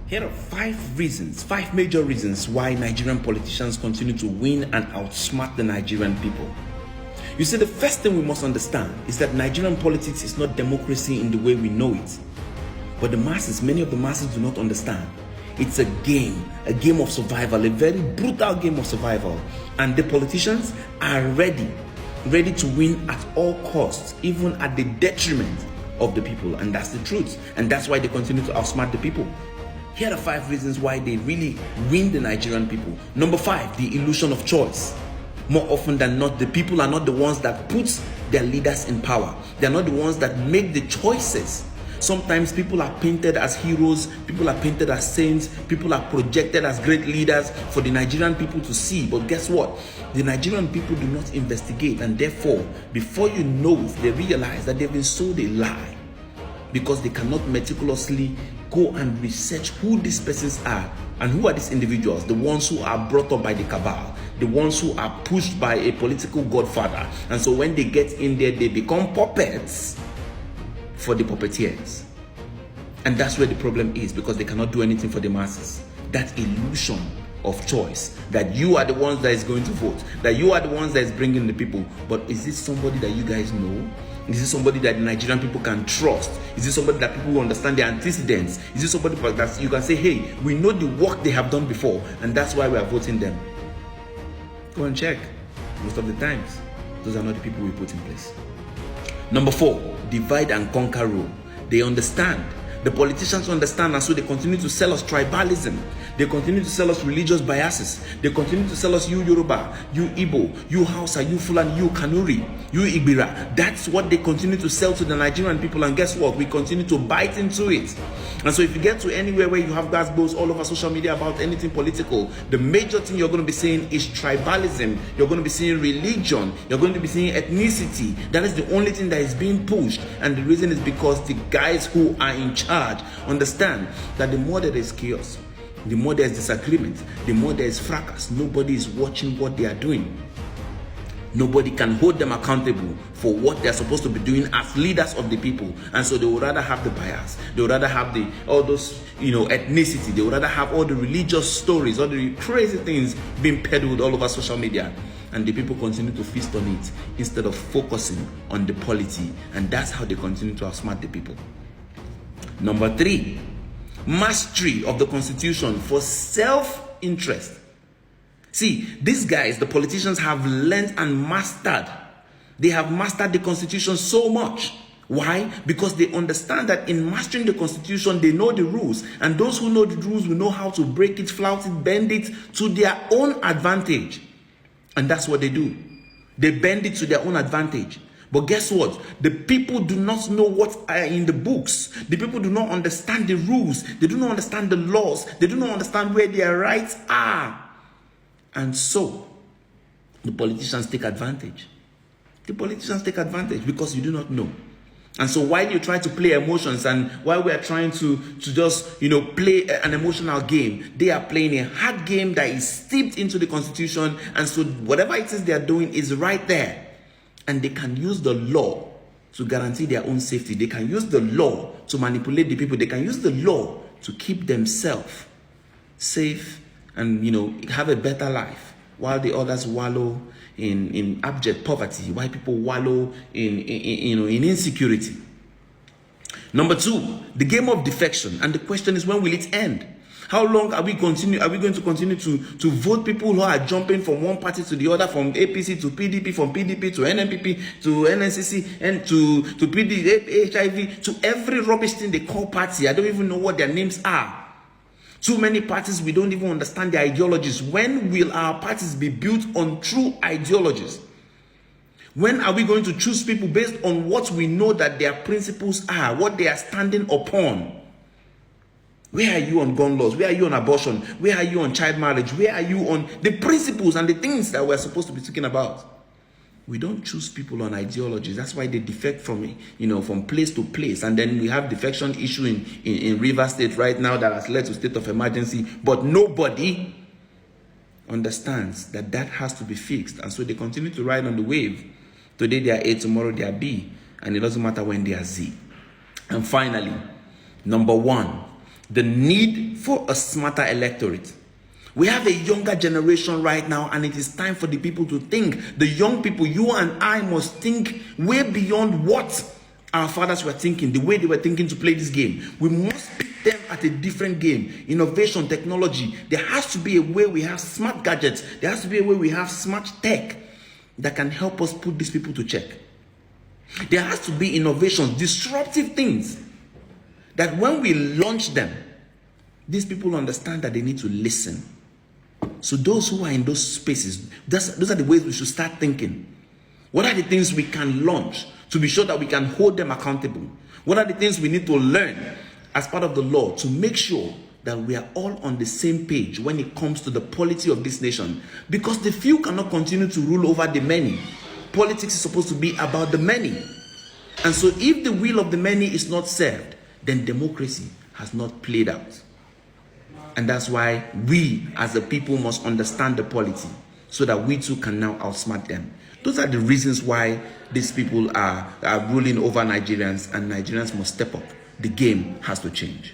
Here are five major reasons why Nigerian politicians continue to win and outsmart the Nigerian people. You see, the first thing we must understand is that Nigerian politics is not democracy in the way we know it. But the masses, many of the masses do not understand. It's a game of survival, a very brutal game of survival. And the politicians are ready to win at all costs, even at the detriment of the people. And that's the truth. And that's why they continue to outsmart the people. Here are 5 reasons why they really win the Nigerian people. Number 5, the illusion of choice. More often than not, the people are not the ones that put their leaders in power. They are not the ones that make the choices. Sometimes people are painted as heroes, people are painted as saints, people are projected as great leaders for the Nigerian people to see. But guess what? The Nigerian people do not investigate, and therefore, before you know it, they realize that they've been sold a lie, because they cannot meticulously go and research who these persons are and who are these individuals, the ones who are brought up by the cabal, the ones who are pushed by a political godfather. And so when they get in there, they become puppets for the puppeteers. And that's where the problem is, because they cannot do anything for the masses. That illusion of choice, that you are the ones that is going to vote, that you are the ones that is bringing the people. But is this somebody that you guys know? Is this somebody that the Nigerian people can trust? Is this somebody that people understand their antecedents? Is this somebody that you can say, hey, we know the work they have done before, and that's why we are voting them? Go and check. Most of the times, those are not the people we put in place. Number 4, divide and conquer rule. They understand. The politicians understand, and so they continue to sell us tribalism. They continue to sell us religious biases. They continue to sell us you Yoruba, you Igbo, you Hausa, you Fulani, you Kanuri, you Igbira. That's what they continue to sell to the Nigerian people, and guess what? We continue to bite into it. And so if you get to anywhere where you have gazebos all over social media about anything political, the major thing you're going to be saying is tribalism. You're going to be seeing religion. You're going to be seeing ethnicity. That is the only thing that is being pushed. And the reason is because the guys who are in charge understand that the more there is chaos, the more there is disagreement, the more there is fracas. Nobody is watching what they are doing. Nobody can hold them accountable for what they are supposed to be doing as leaders of the people. And so they would rather have the bias. They would rather have all those, ethnicity. They would rather have all the religious stories, all the crazy things being peddled all over social media. And the people continue to feast on it instead of focusing on the polity. And that's how they continue to outsmart the people. Number 3, mastery of the constitution for self-interest. See, these guys, the politicians, have learned and mastered. They have mastered the constitution so much. Why? Because they understand that in mastering the constitution, they know the rules. And those who know the rules will know how to break it, flout it, bend it to their own advantage. And that's what they do. They bend it to their own advantage. But guess what? The people do not know what are in the books. The people do not understand the rules. They do not understand the laws. They do not understand where their rights are. And so, the politicians take advantage. The politicians take advantage because you do not know. And so while you try to play emotions, and while we are trying to just, play an emotional game, they are playing a hard game that is steeped into the constitution. And so whatever it is they are doing is right there. And they can use the law to guarantee their own safety. They can use the law to manipulate the people. They can use the law to keep themselves safe and, have a better life, while the others wallow in abject poverty, while people wallow in insecurity. Number 2, the game of defection. And the question is, when will it end? How long are we going to continue to vote people who are jumping from one party to the other, from APC to PDP, from PDP to NNPP to NNCC, and to PD, HIV, to every rubbish thing they call party? I don't even know what their names are. Too many parties, we don't even understand their ideologies. When will our parties be built on true ideologies? When are we going to choose people based on what we know that their principles are, what they are standing upon? Where are you on gun laws? Where are you on abortion? Where are you on child marriage? Where are you on the principles and the things that we're supposed to be talking about? We don't choose people on ideologies. That's why they defect from place to place. And then we have defection issue in Rivers State right now that has led to state of emergency. But nobody understands that has to be fixed. And so they continue to ride on the wave. Today they are A, tomorrow they are B. And it doesn't matter when they are Z. And finally, number 1, The need for a smarter electorate. We have a younger generation right now, and it is time for the people to think. The young people, you and I, must think way beyond what our fathers were thinking, the way they were thinking to play this game. We must pick them at a different game. Innovation, technology. There has to be a way we have smart gadgets. There has to be a way we have smart tech that can help us put these people to check. There has to be innovations, disruptive things, that when we launch them, these people understand that they need to listen. So those who are in those spaces, those are the ways we should start thinking. What are the things we can launch to be sure that we can hold them accountable? What are the things we need to learn as part of the law to make sure that we are all on the same page when it comes to the polity of this nation? Because the few cannot continue to rule over the many. Politics is supposed to be about the many. And so if the will of the many is not served, then democracy has not played out. And that's why we as a people must understand the polity, so that we too can now outsmart them. Those are the reasons why these people are ruling over Nigerians, and Nigerians must step up. The game has to change.